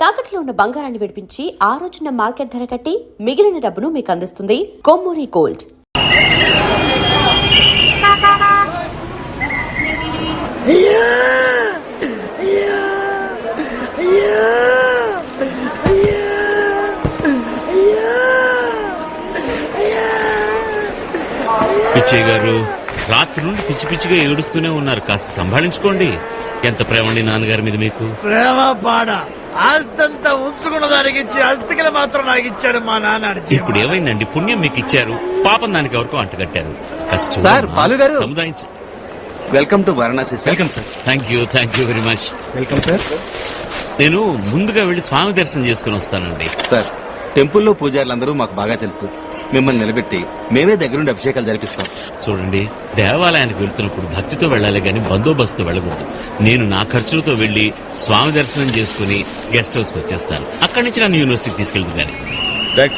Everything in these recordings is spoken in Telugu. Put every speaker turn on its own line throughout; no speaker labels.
తాకట్లో ఉన్న బంగారాన్ని విడిపించి ఆ రోజున మార్కెట్ ధర కట్టి మిగిలిన డబ్బును మీకు అందిస్తుంది కొమ్మూరి గోల్డ్.
పిచ్చయ్య గారు రాత్రి నుండి పిచ్చి పిచ్చిగా ఏడుస్తూనే ఉన్నారు. కాస్త సంభాళించుకోండి. ఎంత ప్రేమ అండి నాన్నగారి మీద మీకు.
ప్రేమ పాడ ఆస్తంతా ఉంచుకున్న దానికి ఇచ్చి అస్థికలు మాత్రం నాకు ఇచ్చాడు మా నాన్న.
ఇప్పుడు ఏమైందండి? పుణ్యం మీకు ఇచ్చారు, పాపం దానికి ఎవరికో అంటగట్టారు.
సార్ బాలు గారు
సముదాయించి.
Welcome to Varanasi.
Welcome sir. Thank you very much.
Welcome sir.
నేను ముందుగా వెళ్లి స్వామి దర్శనం చేసుకుని వస్తానండి.
సార్ టెంపుల్లో పూజారులందరూ మాకు బాగా తెలుసు. మిమ్మల్ని నిలబెట్టి మేమే దగ్గరుండి అభిషేకాలు జరిపిస్తాం.
చూడండి, దేవాలయానికి వెళ్తున్నప్పుడు భక్తితో వెళ్ళాలి గాని బందోబస్తు వెళ్ళకూడదు. నేను నా ఖర్చులతో వెళ్లి స్వామి దర్శనం చేసుకుని గెస్ట్ హౌస్ కి వచ్చేస్తాను. అక్కడి నుంచి నన్ను యూనివర్సిటీకి తీసుకెళ్తుంది. కానీ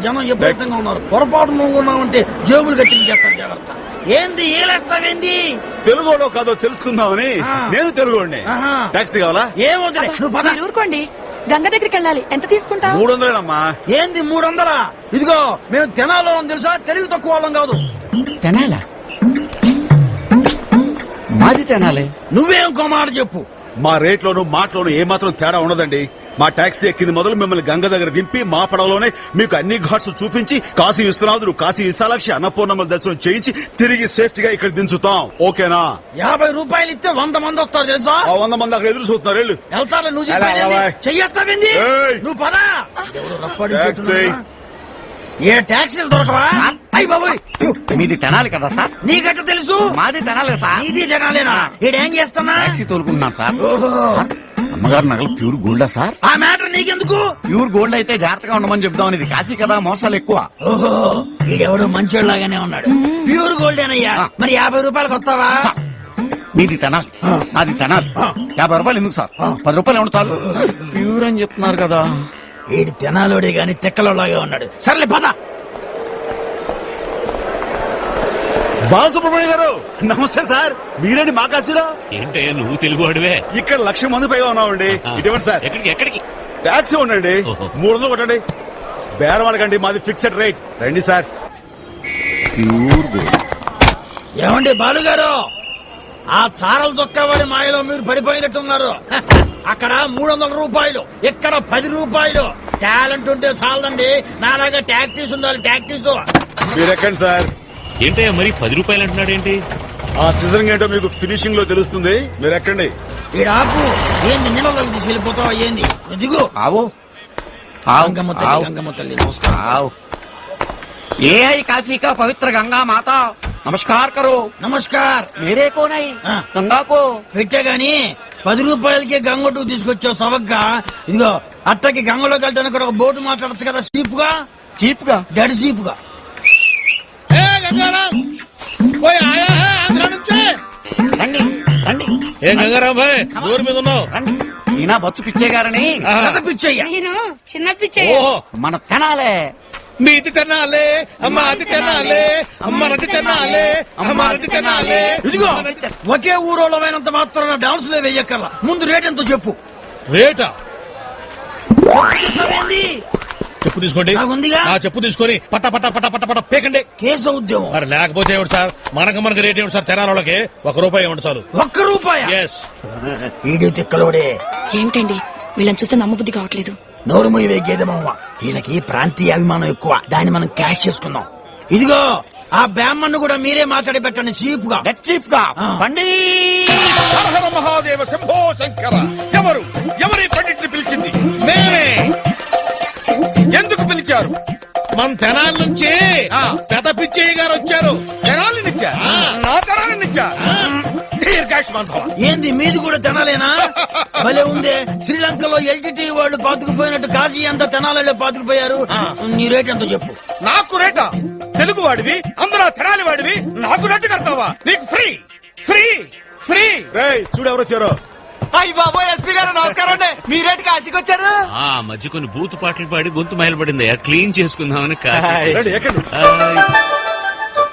జనం ఎప్పుడైనా ఉన్నారు. పొరపాటు ఉన్నామంటే జేబులు కట్టించేస్తారు. జాగ్రత్త. ఏంది ఏలేస్తావేంది?
తెలుగులో కాదో తెలుసుకుందామని. నేను తెలుగుండి. టాక్సీ కావాలా?
ఏమవుతుంది? నువ్వు
ఊరుకోండి. గంగ దగ్గరికి వెళ్ళాలి. ఎంత తీసుకుంటావు?
300.
ఏంది 300? ఇదిగో మేము తెనాలో తెలుసా, తెలుగు తక్కువ వాళ్ళం కాదు.
తెనాలా? మాది తెనాలే.
నువ్వేం మాట చెప్పు.
మా రేట్లోను మాటలోను ఏమాత్రం తేడా ఉండదండి. మా టాక్సీ ఎక్కింది మొదలు మిమ్మల్ని గంగ దగ్గర దింపి మా పడవలోనే మీకు అన్ని ఘాట్స్ చూపించి కాశీ విశ్వనాథుడు, కాశీ విశాలాక్షి, అన్నపూర్ణమ్మల దర్శనం చేయించి తిరిగి సేఫ్టీగా ఇక్కడ దించుతాం. ఓకేనా?
50 రూపాయలు ఇస్తే 100 మంది వస్తారు తెలుసా?
100 మంది అక్కడ ఎదురు చూస్తున్నారు. వెళ్ళు.
వెళ్తారా? నువ్వు చెయ్యేస్తావేంది? నువ్వు పదా. ఏ టాక్సీలు దొరకవా? అయ్యి బాబోయ్,
మీది తెనాలి కదా సార్?
నీకట్ట తెలుసు?
మాది తెనాలే సార్.
ఇది తెనాలేనా? ఈడేం చేస్తున్నా?
టాక్సీ తోలుకుంటున్నాను సార్. అమ్మగారు నగలు ప్యూర్ గోల్డా సార్?
ఆ మ్యాటర్ నీకెందుకు?
ప్యూర్ గోల్డ్ అయితే జాగ్రత్తగా ఉండమని చెప్దాం. ఇది కాశీ కదా, మోసాలు ఎక్కువ.
ఓహో, ఈడెవడో మంచోళ్ళలాగానే ఉన్నాడు. ప్యూర్ గోల్డేనయ్యా. మరి 50 రూపాయలకు వస్తావా?
మీది తెనాలి, నాది తెనాలి. 50 రూపాయలు ఎందుకు సార్? 10 రూపాయలు ఏమన్నా చాలు. ప్యూర్ అని చెప్తున్నారు కదా.
ఈడు తెనాలోడే గాని తెక్కలోలాగా ఉన్నాడు. సర్లే పద.
బాలసుబ్రహ్మణ్య గారు నమస్తే సార్. మీరేంటి మా కాశీలో?
ఏంటయ్యా నువ్వు తెలుగు వాడివే?
ఇక్కడ 1,00,000 మంది పైగా ఉన్నామండి. ఇటువంటి సార్
ఎక్కడికి
టాక్సీ ఉండండి. 300 కొట్టండి. బేరం అడగండి, మాది ఫిక్స్డ్ రేట్. రండి సార్.
Pure gold.
ఏమండి బాలుగారు, ఆ చారలు చొక్కావాడి మాయలో మీరు పడిపోయినట్టున్నారు. అక్కడ 300 రూపాయలు, ఇక్కడ 10 రూపాయలు. టాలెంట్ ఉంటే చాలండి. నాలాగా టాక్టీస్ ఉండాలి. టాక్టీస్.
మీరు ఎక్కండి సార్.
ఏంటయ్యా మరి 10 రూపాయలు అంటున్నాడు ఏంటి?
ఆ సీజన్ ఏంటో మీకు ఫినిషింగ్ లో తెలుస్తుంది. మీరు ఎక్కండి.
ఈడాపు ఏంది నీళ్ళలోకి తీసుకెళ్లిపోతావా? ఏంది దిగు.
ఆవు
గంగమ్మ తల్లి నమస్కారం.
ఏ హై కాశీ కా పవిత్ర గంగా మాత, నమస్కార్ కరో.
నమస్కార్.
మేరే కో నై గంగా కో.
పెట్టా గాని 10 రూపాయలకే గంగొట్టుకు తీసుకొచ్చావు సవగ్గా. ఇదిగో అట్టకి గంగలోకి వెళ్ళడానికి ఒక బోటు మాట్లాడచ్చు కదా. సీపుగా
చీప్గా
డెడ్ సీపుగా.
రండి రండి.
ఏం గంగారాం భాయ్ ఊరి మీద ఉన్నావు?
ఈయన బొచ్చు పిచ్చయ్య గారని.
పిచ్చయ్యా?
నేను చిన్న పిచ్చయ్య.
మన తెనాలే.
మీది తినాలే, అమ్మ అది తినాలే, అమ్మ రది తినాలే, అమ్మ రది తినాలే.
ఇదిగో ఒకే ఊరోళమైనంత మాత్రాన డాన్స్ లో వెయ్యక్కర్లా. ముందు రేట్ ఎంతో చెప్పు.
రేటా?
చెప్పు తీసుకోండి.
చెప్పు తీసుకొని పట్ట పట్ట పట్ట పట్ట పట్ట పేకండి.
కేసు ఉద్యమం.
మరి లేకపోతే ఏమిటి సార్? మనకు రేట్ ఏమిటి సార్? తెనాలకి 1 రూపాయి ఇవ్వండి చాలు.
1 రూపాయి? ఈడి తిక్కలోడే.
ఏంటండి వీళ్ళని చూస్తే నమ్మబుద్ధి కావట్లేదు.
నోరు మొయ్యవే గేదెమవ్వ. వీళ్ళకి ప్రాంతీయ అభిమానం ఎక్కువ. దాన్ని మనం క్యాష్ చేసుకుందాం. ఇదిగో ఆ బ్యామ్మను కూడా మీరే మాట్లాడి పెట్టండి. చీప్ గా
పండి.
మహాదేవ శంభో శంకర. ఎవరి పండిట్ని పిలిచింది? మేమే. ఎందుకు పిలిచారు? మన తెనాలి నుంచి పెద్ద పిచ్చయ్య గారు వచ్చారు. తెనాలి నుంచా? నా తెనాలి నుంచా?
ఏంది మీది కూడా తెనాలేనా? భలే ఉందే. శ్రీలంకలో ఎల్టీటీ వాళ్ళు పాతుకుపోయినట్టు కాశీ అంతా తెనాలలో పాతుకుపోయారు. నీ రేట్ ఎంతో చెప్పు.
నాకు రేటా? తెలుగు వాడివి, అందరూ తెనాలి వాడివి, నాకు రేటు కడతావా? నీకు ఫ్రీ ఫ్రీ ఫ్రీ. చూడు ఎవరు వచ్చారో.
అయ్యి బాబోయ్ ఎస్పీ గారు నమస్కారం అండి. మీరేంటి కాశీకి వచ్చారు?
ఆ మధ్య కొన్ని బూతు పాటలు పాడి గొంతు మైలు పడింది. క్లీన్ చేసుకుందామని.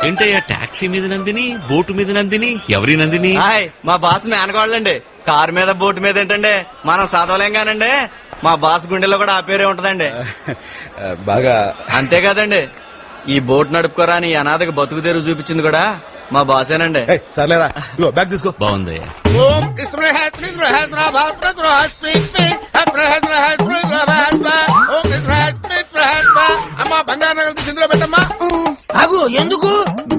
ఏంటయ్యా టాక్సీ మీద నందిని బోటు మీద నందిని ఎవరి నందిని
హాయ్ మా బాస్ మేనగోళ్ళండి కారు మీద బోటు మీద ఏంటండి మనం చదవలేం కానండి మా బాస్ గుండెలో కూడా ఆ పేరే ఉంటదండి
బాగా
అంతే కదండి ఈ బోట్ నడుపుకోరా అని ఈ అనాథకి బతుకు తెరువు చూపించింది కూడా మా బాసేనండి
ఏయ్, సర్లేరా ఇదిగో బ్యాగ్ తీసుకో.
బాగుందయ్యా
ఓం అమ్మా బంగారు నగలు తీసి ఇందులో పెట్టమ్మా.
ఆగు ఎందుకు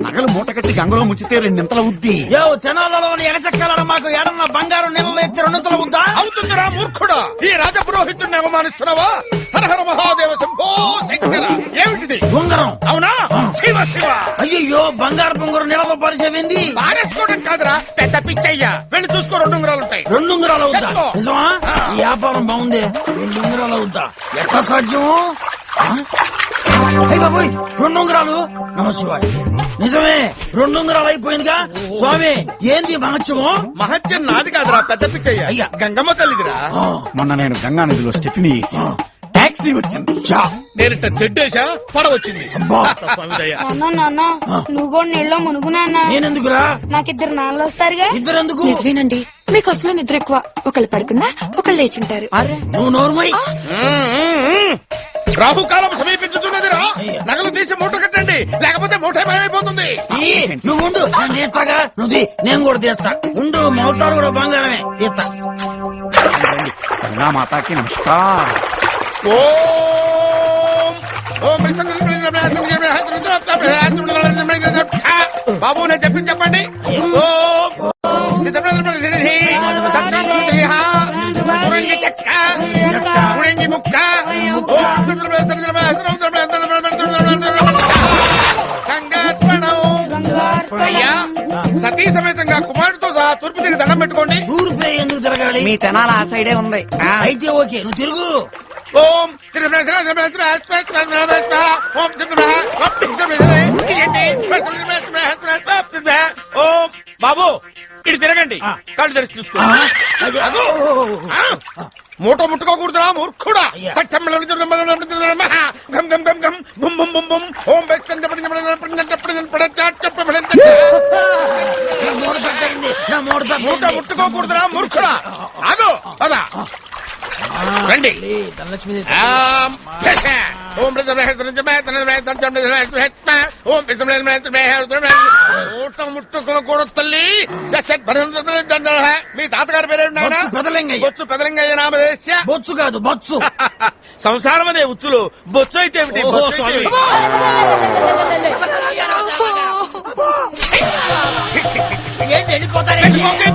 నగలు మూట కట్టి గంగలో ముంచితే రెండింతల ఉద్ది
యో తెనాలని ఎగసెక్కాలన్న మాకు ఏడన్నా బంగారం నీళ్ళలో ఎత్తి రెండుతల ఉందా
అవుతుందిరా మూర్ఖుడా. ఈ రాజపురోహితుడిని అవమానిస్తున్నావా? హరహర మహాదేవ శంభో శంకర. ఏమిటిది?
ఉంగరం
అవునా? శివ శివ.
అయ్యో బంగారు పొంగరం నీళ్ళలో పరిచేవింది
పారేసుకోవడం కాదురా పెద్ద పిచ్చయ్యా. వెళ్ళి చూసుకో 2 ఉంగరాలుంటాయి.
2 ఉంగరాలు అవుతా
ఎత్తుకో.
నిజమా ఈ వ్యాపారం బాగుంది 2 ఉంగరాలు అవుతా ఎట్లా సాధ్యము బాబోయ్ 2 ఉంగరాలు నమశివాయ్ నిజమే 2 ఉంగరాలు అయిపోయిందిగా స్వామి ఏంది మహత్యము
మహత్యం నాది కాదురా పెద్ద పిచ్చయ్య.
అయ్యా.
గంగమ్మ తల్లిదిరా.
మొన్న నేను గంగా నదిలో స్టెఫినీ టాక్సీ వచ్చింది.
నేనిట్ట తెడ్డేశా పడవచ్చింది.
నాన్న నువ్వు కూడా నీళ్ళలో మునుగు నాన్న
నేనెందుకురా
నాకిద్దరు నాన్నలు వస్తారుగా
ఇద్దరెందుకు
నిజమేనండి మీకు అసలు నిద్ర ఎక్కువ ఒకళ్ళు పడుకున్నా ఒకళ్ళు లేచుంటారు
నువ్వు నోర్మై
రాహుకాలం సమీపించుతున్నదిరా. నగలు తీసి మూట కట్టండి లేకపోతే మూట భయమైపోతుంది.
నువ్వు ఉండు నేను తీస్తాగా నువ్వు తీ. నేను కూడా తీస్తా ఉండు మౌతారు కూడా బంగారమే తీస్తా
గంగా మాతాకి నమస్కారం.
బాబు నేను చెప్పింది చెప్పండి. ముడంగి ముక్క అయ్యా సతీ సమేతంగా కుమారుడితో సహా తూర్పు తిరిగి దండం పెట్టుకోండి.
తూర్పు ఎందుకు తిరగాలి
మీ తెనాల ఆ సైడే ఉంది.
అయితే ఓకే నువ్వు తిరుగు
ఓం ఓం బాబు ఇటు తిరగండి. కళ్ళు తెరిచి చూసుకో. మూట ముట్టుకోకూడదురా మూర్ఖుడా. గం గం గం గం బుం బుం బుం బుం ఓం మూట ముట్టుకోకూడదురా మూర్ఖుడా. ఆగు పద రండి. మూట ముట్టుకోకూడదు తల్లి. మీ తాతగారి పేరేంటి?
పెదలింగయ్య.
బొచ్చు పెదలింగయ్య నామదేశ్య.
బొచ్చు కాదు బొచ్చు
సంసారం అనే ఉచ్చులు బొచ్చు అయితే ఏమిటి? బొచ్చు అయితే ఏమిటి?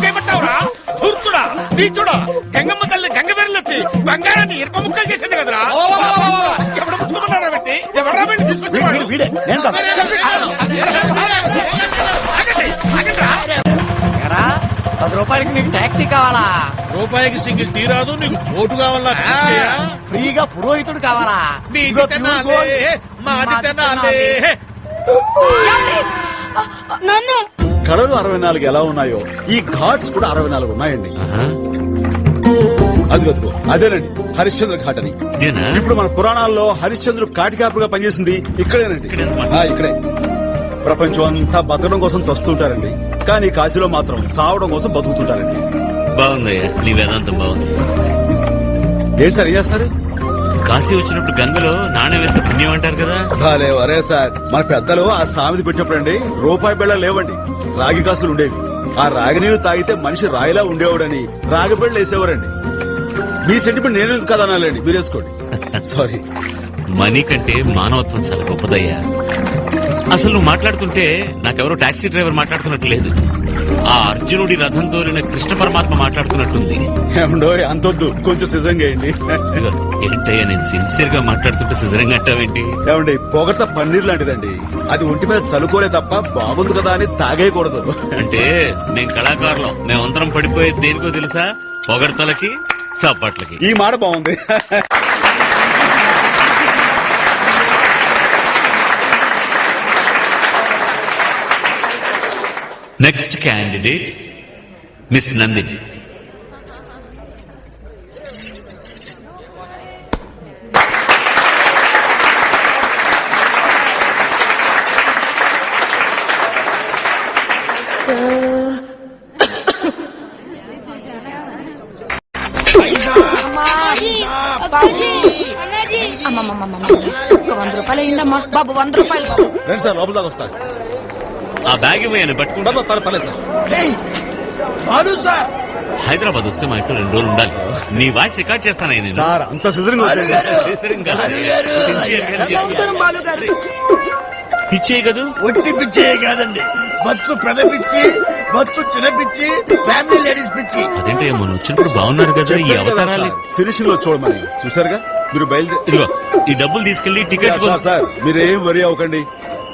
చేయమంటావురా ధూర్తుడా నీచుడా. గంగమ్మ తల్లి గంగ బెర్రెలెత్తి బంగారాన్ని ఇరప ముక్కలు చేసేది కదరా. ఎవడ ముట్టుకున్నారా పెట్టి ఎవరా పెట్టి తీసుకొచ్చేవాడు?
వీడే నేను కాదు. ఎరా, 10 రూపాయలకి నీకు టాక్సీ కావాలా?
రూపాయికి సింగిల్ తీరాదు నీకు ఓటు కావాలా?
ఫ్రీగా పురోహితుడు కావాలా?
మీది
ఇదిగో
తినాలే,
ప్యూర్
మాది తినాలే.
నాన్న
కళలు 64 ఎలా ఉన్నాయో ఈ ఘాట్స్ కూడా 64 ఉన్నాయండి.
ఆహా.
అదిగో అదేనండి హరిశ్చంద్ర ఘాట్ అని.
ఇదేనా?
ఇప్పుడు మన పురాణాల్లో హరిశ్చంద్రుడు కాటికాపుగా పనిచేసింది ఇక్కడేనండి.
ఇక్కడేనమాట.
ఇక్కడే. ప్రపంచం అంతా బతకడం కోసం చస్తుంటారండి, కానీ కాశీలో మాత్రం చావడం కోసం బతుకుతుంటారండి.
బాగుందయ్యా నీ వేదాంతం బాగుంది.
ఏంటి సార్ ఏం చేస్తారు?
కాశీ వచ్చినప్పుడు గంగలో నాణ్యం వేస్తే పుణ్యం అంటారు కదా.
భలే వరే సార్, మన పెద్దలు ఆ సామెత పెట్టినప్పుడండి రూపాయి బిళ్ళ లేవండి, రాగి కాసులు ఉండేవి. ఆ రాగి నీళ్లు తాగితే మనిషి రాయిలా ఉండేవాడని రాగి బిళ్ళ వేసేవారండి. మీ సెంటిమెంట్ నేను కదా అనాలండి, మీరు వేసుకోండి. సారీ.
మనీ కంటే మానవత్వం చాలా గొప్పదయ్యా. అసలు నువ్వు మాట్లాడుతుంటే నాకెవరో టాక్సీ డ్రైవర్ మాట్లాడుతున్నట్టు లేదు. ఆ అర్జునుడి రథం తోలిన కృష్ణ పరమాత్మ మాట్లాడుతున్నట్టుంది.
ఏమండో అంతొద్దు, కొంచెం సిజంగా అయ్యండి.
ఇదిగో, ఏంటయ్యా నేను సిన్సియర్ గా మాట్లాడుతుంటే సిజరంగా అంటావేంటి?
ఏమండి పొగట పన్నీర్ లాంటిదండి, అది ఒంటి మీద చలుకోలే తప్ప బాగుంది కదా అని తాగేయకూడదు.
అంటే నేను కళాకారులం, మేమంతరం పడిపోయేది దేనికో తెలుసా? పొగడతలకి చప్పట్లకి.
ఈ మాట బాగుంది.
Next candidate miss Nandini.
ఒక 100 రూపాయలు అయిందమ్మా బాబు, 100 రూపాయలు బాబు.
రండి సార్ లోపల దాకా వస్తా.
ఆ బ్యాగ్ ఇవ్వని పట్టుకుంటా.
పర్లేదు సార్.
బాలు సార్,
హైదరాబాద్ వస్తే మా ఇంట్లో 2 రోజులు ఉండాలి. నీ వాయిస్ రికార్డ్ చేస్తాను నేను.
సార్ అంత సిజరింగ్
నమస్కారం బాలు గారు.
పిచ్చే కదూ.
ఒట్టి పిచ్చే కాదండి, బచ్చు పెద్ద పిచ్చి, బచ్చు చిన్న పిచ్చి, ఫ్యామిలీ లేడీస్ పిచ్చి.
అదేంటే మొన్న వచ్చినప్పుడు బాగున్నారు కదా ఈ అవతారాలు.
ఫినిషింగ్ లో చూడమని చూసారుగా. మీరు బయలుదేరి
ఇదిగో ఈ డబ్బులు తీసుకెళ్లి టికెట్
సార్ మీరేం వరి అవ్వకండి.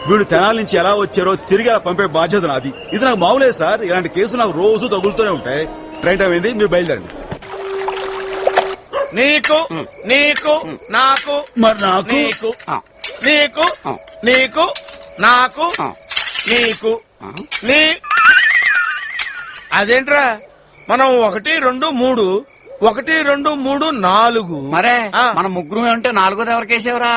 వీళ్ళు తెనాల నుంచి ఎలా వచ్చారో తిరిగి అలా పంపే బాధ్యత నాది. ఇది నాకు మామూలేదు సార్. ఇలాంటి కేసు నాకు రోజు తగులుతూనే ఉంటాయి. ట్రైన్ టైం అయింది, మీరు బయలుదేరండి.
నీకు నీకు నాకు
మరి నాకు
నీకు నీకు నీకు నాకు నీకు నీ అదేంట్రా మనం 1 2 3 1 2 3 4
మరే
ఆ.
మన ముగ్గురు అంటే 4ది ఎవరికేసేవరా?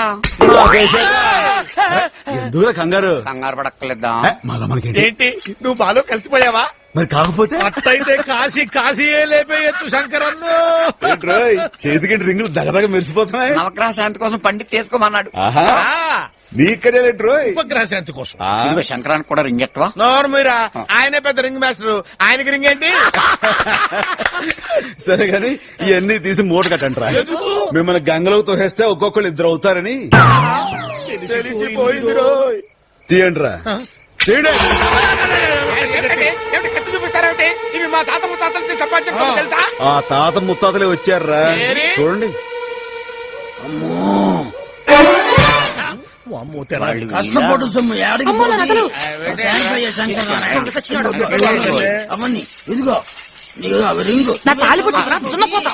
ఎందుకు కంగారు?
కంగారు పడక్కలేద్దా?
మళ్ళా మనకి
ఏంటి నువ్వు బాలో కలిసిపోయావా?
మరి కాకపోతే
అట్టయితే కాశీయే లేపేయచ్చు శంకరన్ను.
ఏంట్రోయ్, చేతికి రింగులు దగదగ మెరిసిపోతున్నాయి.
నవగ్రహ శాంతి కోసం పండిత్ తీసుకోమన్నాడు.
ఆహా, నీకడే లేట్రోయ్.
ఉపగ్రహ శాంతి కోసం.
ఇదిగో శంకరానికి కూడా రింగ్ ఎట్టవా?
నోరు మీరా, ఆయనే పెద్ద రింగ్ మాస్టర్, ఆయనకి రింగ్ ఏంటి?
సరే గాని ఇవన్నీ తీసి మూట కట్టంట్రా. మిమ్మల్ని గంగలో తోసేస్తే ఒక్కొక్కరు 2 అవుతారని.
తెలిసిపోయింది రోయ్.
తీయండిరా. తీయండి.
ఏమిటి కత్తి చూపిస్తారేమిటి? ఇవి మా తాత ముత్తాతలు సంపాదించుకో తెలుసా?
ఆ తాత ముత్తాతలే వచ్చారా
ఏరి?
చూడండి.
అమ్మో, తెరా.
కష్టపడు సొమ్ము ఏడికి
అమ్మో, నా నగలు.
అవన్నీ ఇదిగో నీకు అవి రింగు.
నా తాలిపొట్టు దున్నపోతా.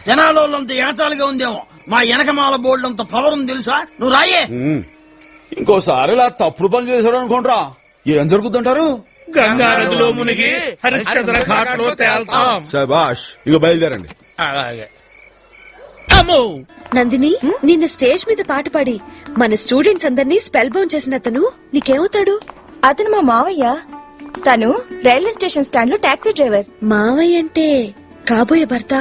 జనాలంత ఎగతాళిగా ఉందేమో. మా వెనకమాల బోర్డు అంత పవర్ ఉంది తెలుసా? నువ్వు రాయే.
ఇంకోసారి ఇలా తప్పుడు పని చేశారు అనుకోండ్రా, ఏం జరుగుతుంటారు?
గంగా నదిలో మునిగి హరిశ్చంద్ర ఘాట్లో తేల్తాం.
శబాష్, ఇక బయలుదేరండి.
అలాగే. అమ్మో,
నందిని, నిన్న స్టేజ్ మీద పాట పాడి మన స్టూడెంట్స్ అందరినీ స్పెల్ బౌండ్ చేసిన అతను నీకేమవుతాడు?
అతను మా మావయ్య. తను రైల్వే స్టేషన్ స్టాండ్ లో టాక్సీ డ్రైవర్.
మావయ్య అంటే కాబోయే భర్త?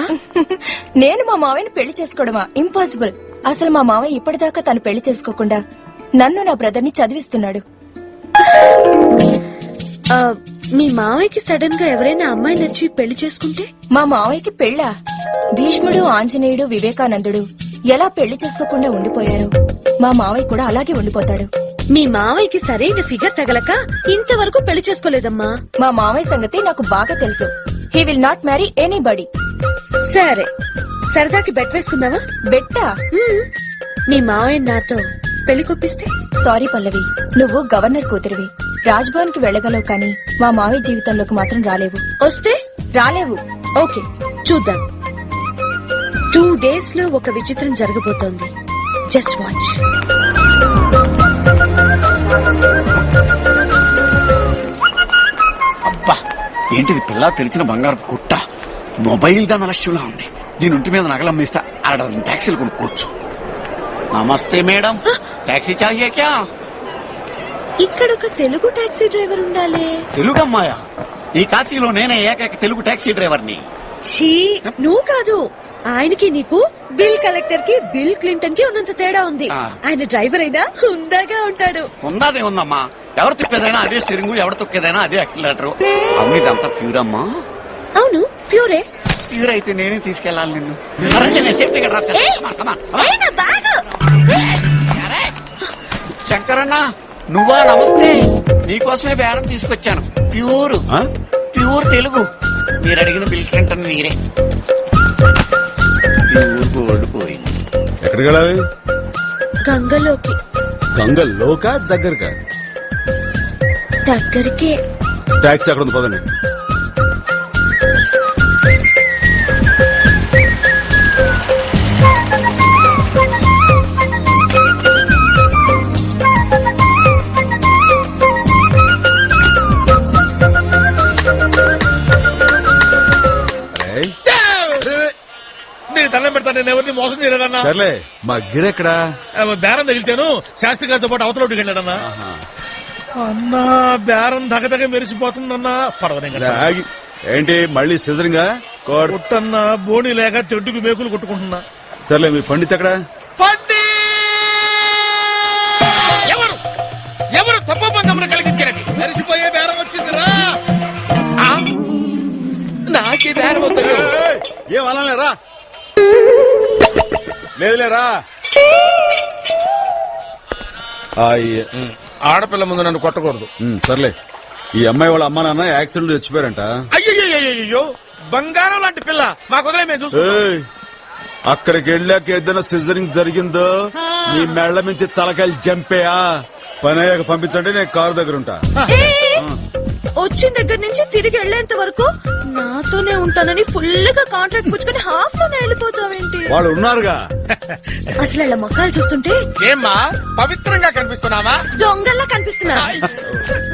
నేను మా మావయ్యని పెళ్లి చేసుకోవడమా? ఇంపాసిబుల్. అసలు మా మావయ్య ఇప్పటిదాకా తను పెళ్లి చేసుకోకుండా నన్ను నా బ్రదర్ ని చదివిస్తున్నాడు.
ఆ, మీ మావయ్యకి సడన్ గా ఎవరైనా అమ్మాయి నచ్చి పెళ్లి చేసుకుంటే?
మా మావయ్యకి పెళ్ళా? భీష్ముడు, ఆంజనేయుడు, వివేకానందుడు ఎలా పెళ్లి చేసుకోకుండా ఉండిపోయారు, మా మావయ్య కూడా అలాగే ఉండిపోతాడు.
మీ మావయ్యకి సరైన ఫిగర్ తగలక ఇంతవరకు పెళ్లి చేసుకోలేదమ్మా.
మా మావయ్య సంగతి నాకు బాగా తెలుసు. He will not marry anybody.
సరే, సరదాకి బెట్ వేసుకుందావా?
బెట్టా?
మీ మావయ్య నాతో పెళ్లి కొప్పిస్తే?
సారీ పల్లవి, నువ్వు గవర్నర్ కూతురివి. రాజ్భవన్ కి వెళ్ళగలవు కానీ మా మావయ్య జీవితంలోకి మాత్రం రాలేవు.
వస్తే
రాలేవు.
ఓకే, చూద్దాం. 2 days లో ఒక విచిత్రం జరగబోతోంది. Just watch.
అబ్బా, ఏంటిది పిల్ల తెరిచిన బంగారు కుట్ట. మొబైల్ దాని అలక్ష్యంలా ఉంది. దీని ఒంటి మీద నగలమ్మేస్తా 6 టాక్సీలు కొనుక్కోవచ్చు. నమస్తే మేడం, టాక్సీ చాహియే క్యా?
ఇక్కడ ఒక తెలుగు టాక్సీ డ్రైవర్ ఉండాలి.
తెలుగు అమ్మాయా? ఈ కాశీలో నేనే ఏకైక తెలుగు టాక్సీ డ్రైవర్ని.
ఛీ, నువ్వు కాదు. ఆయనకి నీకు బిల్ కలెక్టర్ కి బిల్ క్లింటన్ కి ఉన్నంత తేడా ఉంది.
ఆ.
ఆయన డ్రైవర్ అయినా హుందాగా ఉంటాడు.
ఉందాదే ఉందమ్మా. ఎవరు తిప్పేదైనా అదే స్టీరింగ్, ఎవరు తొక్కేదైనా అదే యాక్సిలేటర్. అవును, ఇదంతా ప్యూర్ అమ్మా.
అవును, ప్యూరే.
ప్యూర్ అయితే నేనే తీసుకెళ్లాలి నిన్ను. రండి, నేను సేఫ్టీగా డ్రాప్ చేస్తాను. Come on, come on. అరే, శంకరన్న నువ్వా? నమస్తే. నీకోసమే బేరం తీసుకొచ్చాను. ప్యూర్
ఆ?
ప్యూర్ తెలుగు. మీరు అడిగిన బిల్ క్లింటన్ మీరే. ప్యూర్ గోల్డ్ పోయింది.
ఎక్కడికి వెళ్ళాలి?
గంగలోకి.
గంగల్లోకా దగ్గరకా?
దగ్గరికే.
టాక్సీ అక్కడ ఉంది, పదండి.
నీ దండం పెడతా, నేను ఎవరిని మోసం చేయలేదన్నా.
సర్లే, మా గిరెక్కడా?
బేరం తగిలితేను శాస్త్రి గారితో పాటు అవతలోటికి వెళ్ళాడన్నా. అన్నా, బేరం దగదగ మెరిసిపోతుందన్నా. పడవనే కదా.
ఆగి ఏంటి మళ్ళీ సిజరింగా కోడ్
కొట్టన్నా బోని లేక తెడ్డుకు మేకులు కొట్టుకుంటున్నా.
సర్లే మీ పండిత్ ఎక్కడ
పండి ఎవరు ఎవరు తప్పబంధములు కలిగించినది?
మరిసిపోయే బేరం వచ్చిందిరా.
నాకే బేరం వద్దరు.
ఏం అలాలేరా లేదులేరా.
ఆడపిల్ల ముందు నన్ను కొట్టకూడదు.
సర్లే ఈ అమ్మాయి వాళ్ళ అమ్మ నాన్న యాక్సిడెంట్ చచ్చిపోయారంట.
అయ్యో బంగారం లాంటి పిల్ల మాకు వదిలే మేము చూసుకుంటాం.
ఏయ్, అక్కడికి వెళ్ళాక ఏదైనా సిజరింగ్ జరిగిందో నీ మెళ్ల మించి తలకాయలు జంపేయా. పని అయ్యాక పంపించండి, నేను కారు దగ్గర ఉంటా.
వచ్చిన దగ్గర నుంచి తిరిగి వెళ్లేంత వరకు నాతోనే ఉంటానని ఫుల్ గా కాంట్రాక్ట్ పుచ్చుకొని హాఫ్ లోనే వెళ్ళిపోతావేంటి?
వాళ్ళు ఉన్నారుగా.
అసలు వాళ్ళ మొక్కలు చూస్తుంటే
ఏమ్మా పవిత్రంగా కనిపిస్తున్నావా?
దొంగల్లా కనిపిస్తున్నా.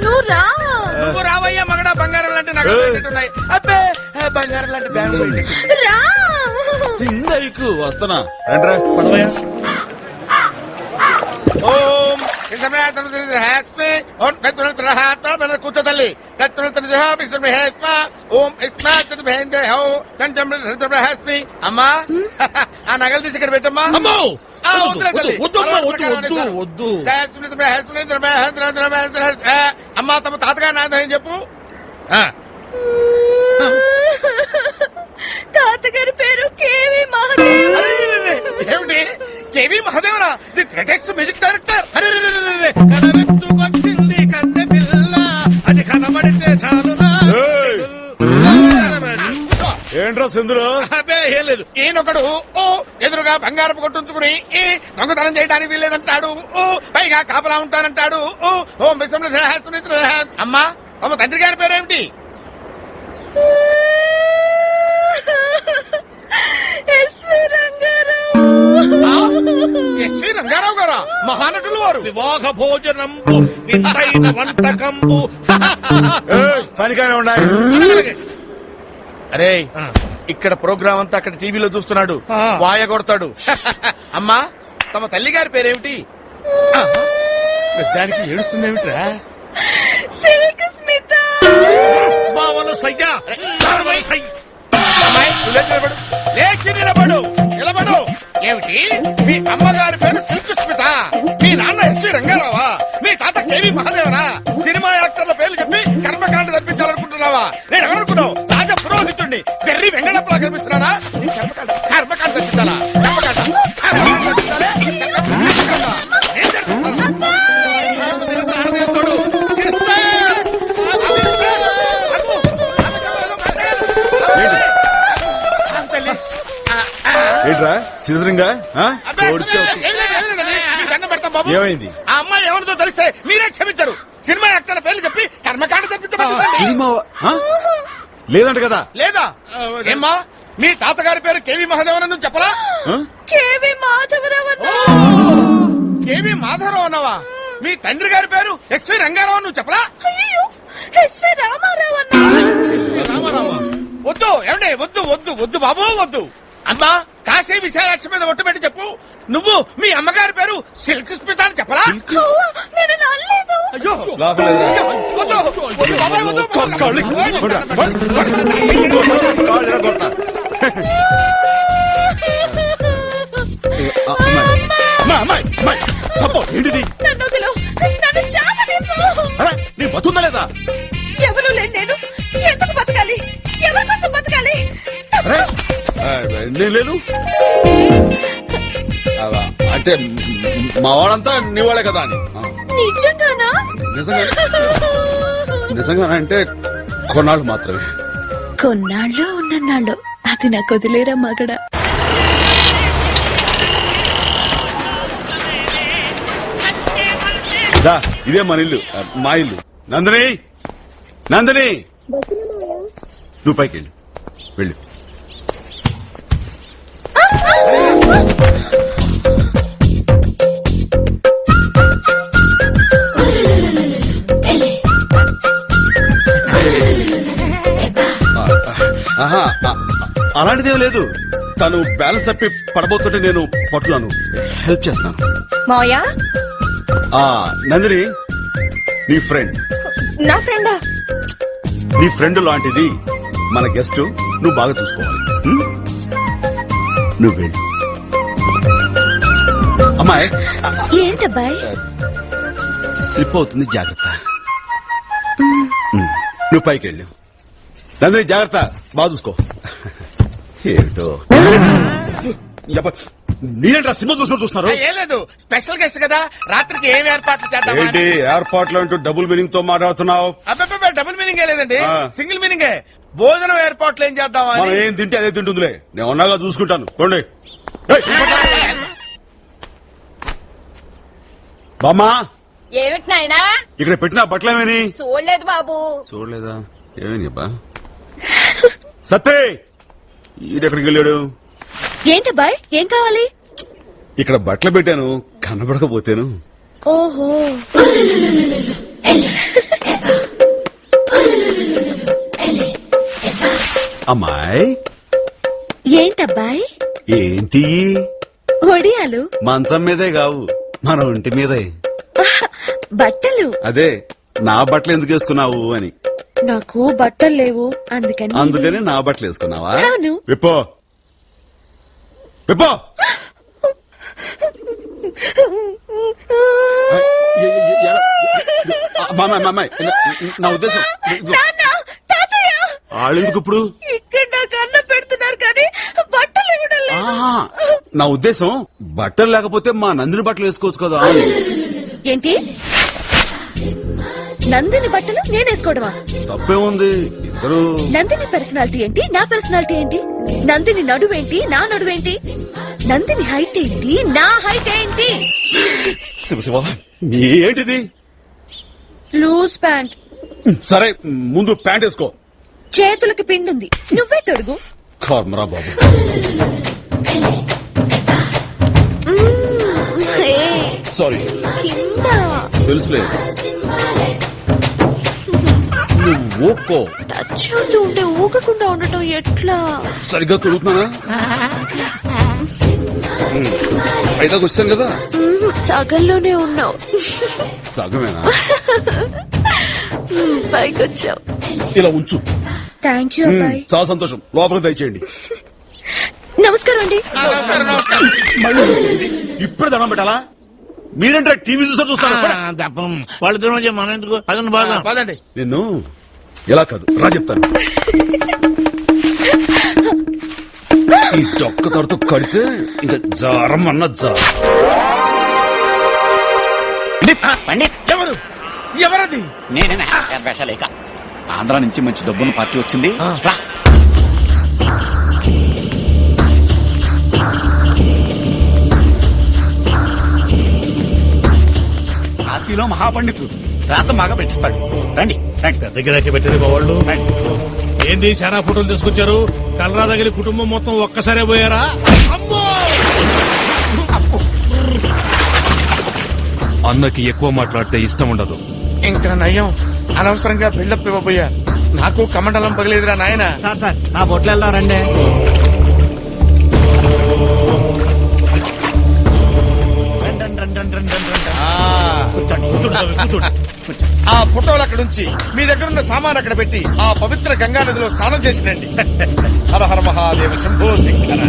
నువ్వు రా.
నువ్వు రావయ్యా మగడా. బంగారం లాంటి నగలు పెట్టిట్టున్నాయి. అబ్బే బంగారం లాంటి బ్యాంకు పెట్టిట్టు.
రా.
సింగైకు వస్తున్నా. రండ్రా.
పడవయ్యా. ఓం కూర్చో తల్లి. అమ్మా ఆ నగలు తీసి ఇక్కడ పెట్టమ్మా.
వద్దు.
అమ్మా తమ తాతగారు నాయన ఏం చెప్పు.
తాతగారి పేరు కేవి మహాదేవ్.
ఏమిటి కేవీ మహాదేవరా? The greatest music director. కడవెత్తుకొచ్చింది కన్నె పిల్ల, అది కనబడితే చాలునా.
ఏంట్రా సింధురు?
అబ్బే ఏం లేదు. ఈయనొకడు ఎదురుగా బంగారపు కొట్టుంచుకుని దొంగతనం చేయడానికి వీల్లేదంటాడు. పైగా కాపలా ఉంటానంటాడు. ఓం విశ్వం. అమ్మా తమ తండ్రి గారి పేరేమిటి?
ఎస్వి రంగారావు.
ఎస్వి రంగారావు గారా? మహానటులు వారు. వివాహ భోజనంబు వింతైన వంటకంబు.
పనిగానే ఉన్నాయి.
అరే ఇక్కడ ప్రోగ్రామ్ అంతా అక్కడ టీవీలో చూస్తున్నాడు. వాయ కొడతాడు. అమ్మా తమ తల్లి గారి పేరేమిటి? దానికి ఏడుస్తుందేమిట్రా?
సిల్క్ స్మిత.
బావలు సయ్యా. అమ్మాయి, లేచి నిలబడు. నిలబడు. ఏమిటి మీ అమ్మగారి పేరు సిల్క్ స్మిత? మీ నాన్న ఎస్వి రంగారావా? మీ తాత కేవీ మహాదేవరా? సినిమా యాక్టర్ల పేర్లు చెప్పి కర్మకాండ జరిపించాలనుకుంటున్నావా? నేను ఎవరనుకున్నావు? రాజ పురోహితుడిని వెర్రి వెంగళప్పలా కనిపిస్తున్నారా? కర్మకాండ జరిపించాలా?
ఏంట్రా సిజరింగా? ఏమైంది?
ఆ అమ్మాయి ఎవరితో తెలిస్తే మీరే క్షమించరు. సినిమా యాక్టర్ల పేర్లు చెప్పి కర్మకాండ జరిపించమంటున్నారు.
సినిమా లేదంట కదా?
లేదా ఏమ్మా మీ తాతగారి పేరు కేవీ మాధవరావు అని చెప్పలా?
కేవి మాధవరావు.
కేవీ మాధవరావు అన్నావా? మీ తండ్రి గారి పేరు ఎస్వి రంగారావు నువ్వు చెప్పలా?
అయ్యో, ఎస్వి రామారావు అన్నా.
ఎస్వి రామారావు వద్దు. ఏమండి వద్దు వద్దు వద్దు బాబు వద్దు. అమ్మా కాశీ విశాలాక్షి మీద ఒట్టు పెట్టి చెప్పు. నువ్వు మీ అమ్మగారి పేరు సిల్క్ స్మిత అని చెప్పరా?
నేను నమ్మలేదు.
అయ్యో
లాగలేదురా.
వద్దు వద్దు బాబాయ్ వద్దు.
ఏంటిది?
నన్ను వదిలు. నన్ను చావనివ్వు.
అరే నీ బతుందా లేదా?
ఎవరు లేని నేను ఎందుకు బతకాలి? ఎవరి కోసం బతకాలి?
అరే నేను లేదు. అంటే మా వాళ్ళంతా నీ వాళ్ళే కదా అని.
నిజంగానా?
నిజంగా అంటే కొన్నాళ్ళు మాత్రమే.
కొన్నాళ్ళు ఉన్నన్నాళ్ళు అది నాకు వదిలేరా మగడా.
ఇదే మన ఇల్లు, మా ఇల్లు. నందిని, నందిని నువ్వు పైకి వెళ్ళు. వెళ్ళు. అలాంటిదేం లేదు. తను బ్యాలెన్స్ తప్పి పడబోతుంటే నేను పట్టులను హెల్ప్ చేస్తాను.
మాయా
నందిని నీ ఫ్రెండ్.
నా ఫ్రెండా?
నీ ఫ్రెండ్ లాంటిది మన గెస్ట్ నువ్వు బాగా చూసుకోవాలి. ఉం? నువ్వు వెళ్ళు. అమ్మాయి
ఏంటబ్బాయ్?
స్లిప్ అవుతుంది, జాగ్రత్త. నువ్వు పైకి వెళ్ళు. నందిని జాగ్రత్త, బాగా చూసుకో. ఏంటో మీరేంట్రా సినిమా చూస్తున్నారు?
ఏం లేదు, స్పెషల్ గెస్ట్ కదా, రాత్రికి ఏం ఏర్పాట్లు చేద్దాం.
ఏంటి ఏర్పాట్లు అంటూ డబుల్ మీనింగ్ తో మాట్లాడుతున్నావు?
అబ్బాయి డబుల్ మీనింగ్ లేదండి,
ఆ.
సింగిల్ మీనింగే. భోజనం ఏర్పాట్లు ఏం చేద్దాం
మనం ఏం తింటే అదే తింటుందిలే. నేను ఉన్నాగా చూసుకుంటాను. పోండి. బామ్మా,
ఏమిటి నాయనా?
ఇక్కడ పెట్టిన బట్టలేమని
చూడలేదు బాబు.
చూడలేదా? ఏమని అబ్బా? సత్తే ఈడెక్కడికి వెళ్ళాడు?
ఏంటబ్బాయ్, ఏం కావాలి?
ఇక్కడ బట్టలు పెట్టాను, కనబడకపోతేను.
ఓహో,
అమ్మాయి
ఏంటబ్బాయ్?
ఏంటి?
ఒడియాలు.
మంచం మీదే కావు, మన ఒంటి మీదే.
బట్టలు.
అదే నా బట్టలు ఎందుకు వేసుకున్నావు అని.
నాకు బట్టలు లేవు, అందుకని
నా బట్టలు వేసుకున్నావా?
అవును.
విప్పో విప్పో. మామాయ్ నా ఉద్దేశం వాళ్ళెందుకు ఇప్పుడు
ఇక్కడ నాకు అన్నం పెడుతున్నారు కానీ బట్టలు ఇవ్వడం లేదు.
నా ఉద్దేశం బట్టలు లేకపోతే మా నందిని బట్టలు వేసుకోవచ్చు కదా.
ఏంటి, నందిని బట్టలు నేనేసుకోవడమా?
తప్పే ఉంది. ఇద్దరు
నందిని పర్సనాలిటీ ఏంటి, నా పర్సనాలిటీ ఏంటి? నందిని నడువేంటి, నా నడువేంటి? నందిని హైట్ ఏంటి, నా హైట్ ఏంటి?
శివ ఏంటిది?
Loose pant.
సరే ముందు ప్యాంట్ వేసుకో.
చేతులకి పిండుంది, నువ్వే తొడుగు.
కర్మరా బాబు. సారీ, తెలుసులే. నువ్వు ఊక్కో.
టచ్ అవుతూ ఉంటే ఊగకుండా ఉండటం ఎట్లా?
సరిగ్గా తొడుగుతున్నానా? అయితే వచ్చాను కదా.
సగంలోనే ఉన్నావు.
సగమేనా?
పైకొచ్చావు.
ఇలా ఉంచు.
థ్యాంక్ యూ అబ్బాయి.
చాలా సంతోషం. లోపలికి దయచేయండి.
నమస్కారం అండి.
ఇప్పుడే దండం పెట్టాలా? మీరేంటే టీవీ చూస్తారు?
వాళ్ళతో మనం ఎందుకు అదను బాగా
పదండి.
నిన్ను ఎలా కాదు రా చెప్తాను. ఈ చొక్క తొడతో కడితే ఇంకా జారం అన్న
ఎవరు ఎవరది?
నేనే బెషలేక ఆంధ్ర నుంచి మంచి డబ్బున్న పార్టీ వచ్చింది. రా. కాశీలో మహాపండితుడు శ్రాద్ధం బాగా పెట్టిస్తాడు. రండి
దగ్గర పెట్టారు మా వాళ్ళు. ఏంది చాలా ఫోటోలు తీసుకొచ్చారు? కలరా దగ్గర కుటుంబం మొత్తం ఒక్కసారే పోయారా? అమ్మో!
అన్నకి ఎక్కువ మాట్లాడితే ఇష్టం ఉండదు.
ఇంకా నయం, అనవసరంగా బిల్డప్ ఇవ్వబోయా. నాకు కమండలం పగిలేదురా నాయన.
సార్ నా బొట్లు వెళ్దాం రండి.
ఆ ఫోటోలు అక్కడ ఉంచి మీ దగ్గర ఉన్న సామాన్ అక్కడ పెట్టి ఆ పవిత్ర గంగా నదిలో స్నానం చేసినండి. హర హర మహాదేవ శంభో శంకర.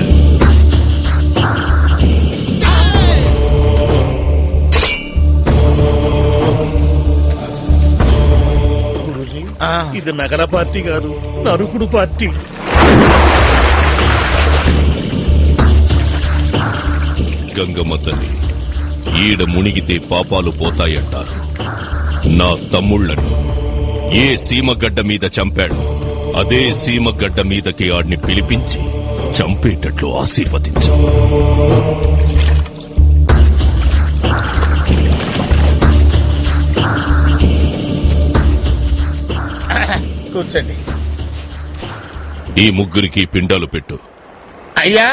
ఇది నగర పార్టీ కాదు, నరుకుడు పార్టీ.
గంగమ్మ తల్లి, ఈడ మునిగితే పాపాలు పోతాయంటారు. నా తమ్ముళ్లను ఏ సీమగడ్డ మీద చంపాడు, అదే సీమగడ్డ మీదకి ఆడిని పిలిపించి చంపేటట్లు ఆశీర్వదించు.
కూర్చోండి.
ఈ ముగ్గురికి పిండాలు పెట్టు.
అయ్యా,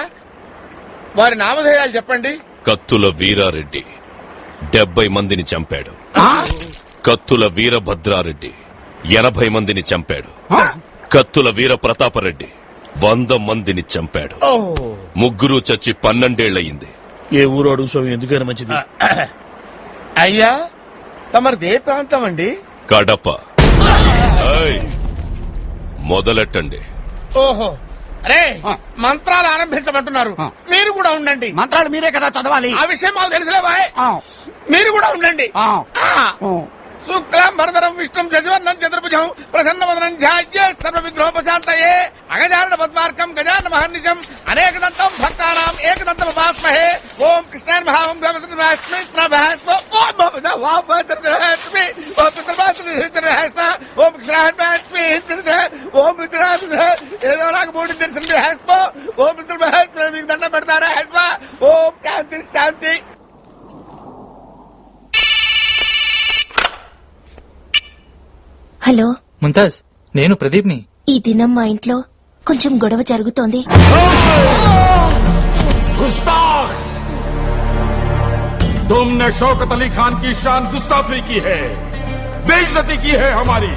వారి నామధేయాలు చెప్పండి.
కత్తుల వీరారెడ్డి 70 మందిని చంపాడు. కత్తుల వీరభద్రారెడ్డి 80 మందిని చంపాడు. కత్తుల వీర ప్రతాపరెడ్డి 100 మందిని చంపాడు. ముగ్గురు చచ్చి 12 ఏళ్లయింది.
ఏ ఊరు అడుగు స్వామి, ఎందుకైనా మంచిది.
అయ్యా, తమరిది ఏ ప్రాంతం అండి?
కడప. ఏయ్, మొదలెట్టండి.
ఓహో అరే మంత్రాలు ఆరంభించమంటున్నారు మీరు కూడా ఉండండి.
మంత్రాలు మీరే కదా చదవాలి.
ఆ విషయం మాకు తెలుసులే బాయ్.
ఆ.
మీరు కూడా ఉండండి.
ఆ.
శుక్లాం భరధరం విష్ణుం శశివర్ణం చతుర్భుజం ప్రసన్నవదనం ధ్యాయ సర్వ విగ్రహోపశాంతయే అగజానన పద్మార్కం గజానన మహర్నిశం అనేకదంతం భక్తానాం ఏకదంతం ఉపాస్మహే. ఓం కృష్ణాయ నమః. ఓం గణపతిర్మహాస్మి ప్రభాస్మ ఓం భవదవాపతిర్మహాస్మి ఓం పితృమాతృ ఓం కృష్ణాస్మి ఓం పితృ ఏదో నాకు మూడు తెలిసిన హాస్మో ఓం పితృమహాస్మి మీకు దండం పెడతారా హాస్మ. ఓం శాంతి శాంతి.
హలో
ముంతాజ్, నేను ప్రదీప్ని.
ఈ దినం మా ఇంట్లో కొంచెం గొడవ జరుగుతోంది.
तुमने शौकत अली खान की शान गुस्ताफी की है, बेइज्जती की है हमारी.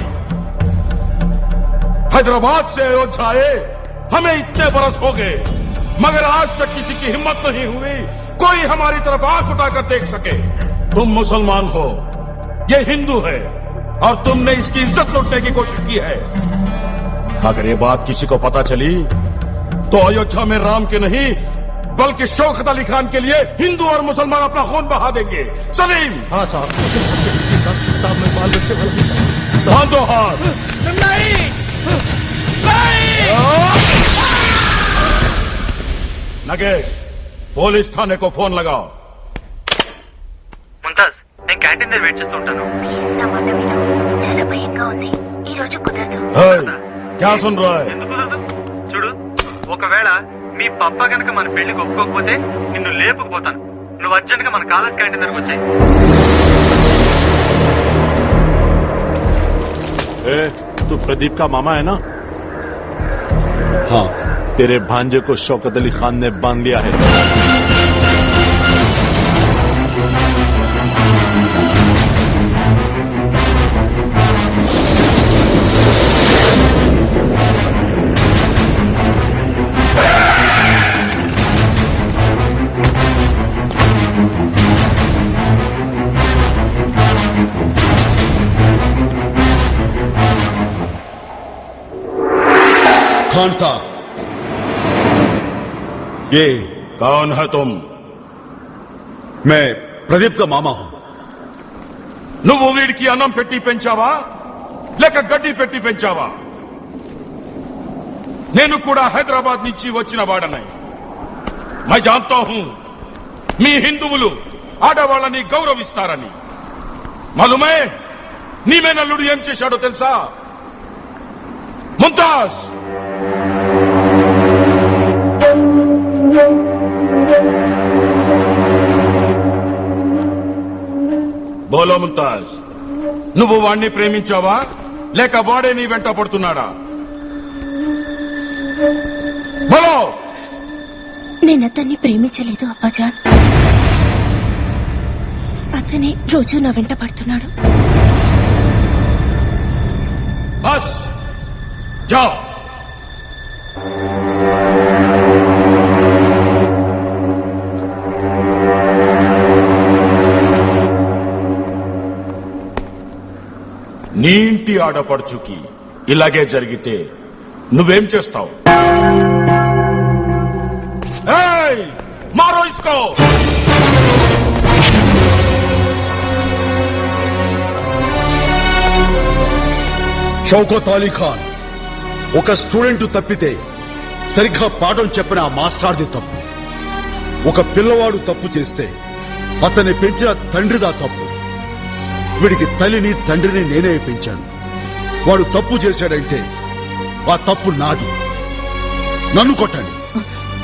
हैदराबाद से अयोध्या आए हमें इतने बरस हो गए, मगर आज तक किसी की हिम्मत नहीं हुई कोई हमारी तरफ आंख उठाकर देख सके. तुम मुसलमान हो, ये हिंदू है, और तुमने इसकी इज्जत लूटने की कोशिश की है. अगर ये बात किसी को पता चली तो अयोध्या में राम के नहीं बल्कि शौकत अली खान के लिए हिंदू और मुसलमान अपना खून बहा देंगे. सलीम. हाँ साहब. साहब मैं बाल बच्चे वाला बांधो हाथ. नहीं. नगेश, పోలీస్ ఠాణేకు ఫోన్ लगाओ.
ముంతాజ్, నేను క్యాంటీన్ దగ్గర వెయిట్ చేస్తూ ఉంటాను.
చాలా భయంగా ఉంది. ఈ రోజు కుదరదు.
क्या सुन रहा है?
ఎందుకు కుదరదు? చూడు, ఒకవేళ మీ పప్ప గనక మన పెళ్లికి ఒప్పుకోకపోతే నిన్ను లేపుకుపోతాను. నువ్వు అర్జెంట్ గా మన కాలేజ్ క్యాంటీన్ దగ్గరకు వచ్చాయి.
तू प्रदीप का मामा है ना?
हाँ.
तेरे भांजे को शौकत अली खान ने बांध लिया है. खान साहब, ये
कौन है तुम?
मैं प्रदीप का मामा हूं.
నువ్వు వీడికి అన్నం పెట్టి పెంచావా లేక గడ్డి పెట్టి పెంచావా? నేను కూడా హైదరాబాద్ నుంచి వచ్చిన వాడనై. मैं जानता हूं మీ హిందువులు ఆడవాళ్ళని గౌరవిస్తారని. మాలుమే నీ మేనల్లుడు ఏం చేశాడో తెలుసా? ముంతాజ్, బోలో ముంతాజ్, నువ్వు వాణ్ణి ప్రేమించావా లేక వాడే నీ వెంట పడుతున్నాడా? బోలో.
నేను అతన్ని ప్రేమించలేదు అబ్బాజాన్. అతనే రోజు నా వెంట పడుతున్నాడు.
బస్ जाओ. నీ ఇంటి ఆడపడుచుకి ఇలాగే జరిగితే నువ్వేం చేస్తావు? ఏయ్, మారో ఇస్కో.
షౌకత్ అలీ ఖాన్ ఒక స్టూడెంట్ తప్పితే సరిగ్గా పాఠం చెప్పిన ఆ మాస్టర్ది తప్పు. ఒక పిల్లవాడు తప్పు చేస్తే అతన్ని పెంచిన తండ్రిదా తప్పు. వీడికి తల్లిని తండ్రిని నేనే పెంచాను. వాడు తప్పు చేశాడంటే ఆ తప్పు నాది. నన్ను కొట్టండి.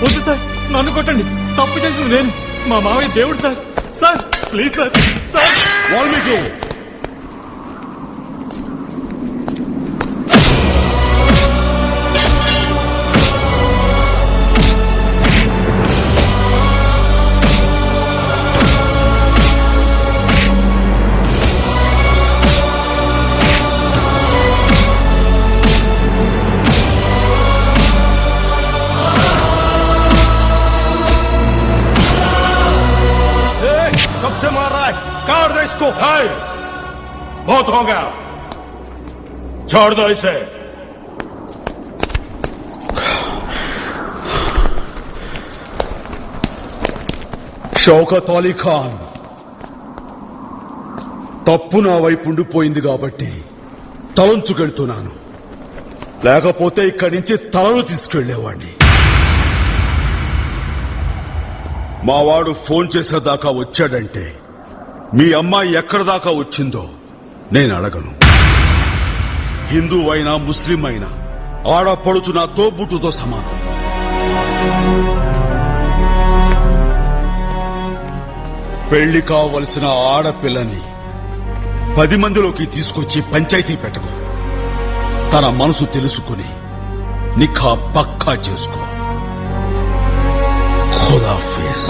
వద్దు సార్, నన్ను కొట్టండి. తప్పు చేసింది నేను. మా మావయ్య దేవుడు sir. Sir please sir. Sir
Valmiki,
से मार रहा है, काट दो इसको. बहुत हो गया, छोड़ दो इसे.
షౌకత్ అలీ ఖాన్, తప్పు నా వైపు ఉండిపోయింది కాబట్టి తలంచుకెళ్తున్నాను. లేకపోతే ఇక్కడి నుంచి తలను తీసుకెళ్లేవాడిని. మావాడు ఫోన్ చేసేదాకా వచ్చాడంటే మీ అమ్మాయి ఎక్కడి దాకా వచ్చిందో నేను అడగను. హిందూ అయినా ముస్లిం అయినా ఆడపడుచు నా తోబుట్టుతో సమానం. పెళ్లి కావలసిన ఆడపిల్లని 10 మందిలోకి తీసుకొచ్చి పంచాయతీ పెట్టకు. తన మనసు తెలుసుకుని నిఖా పక్కా చేసుకో. ఖుదాఫిజ్.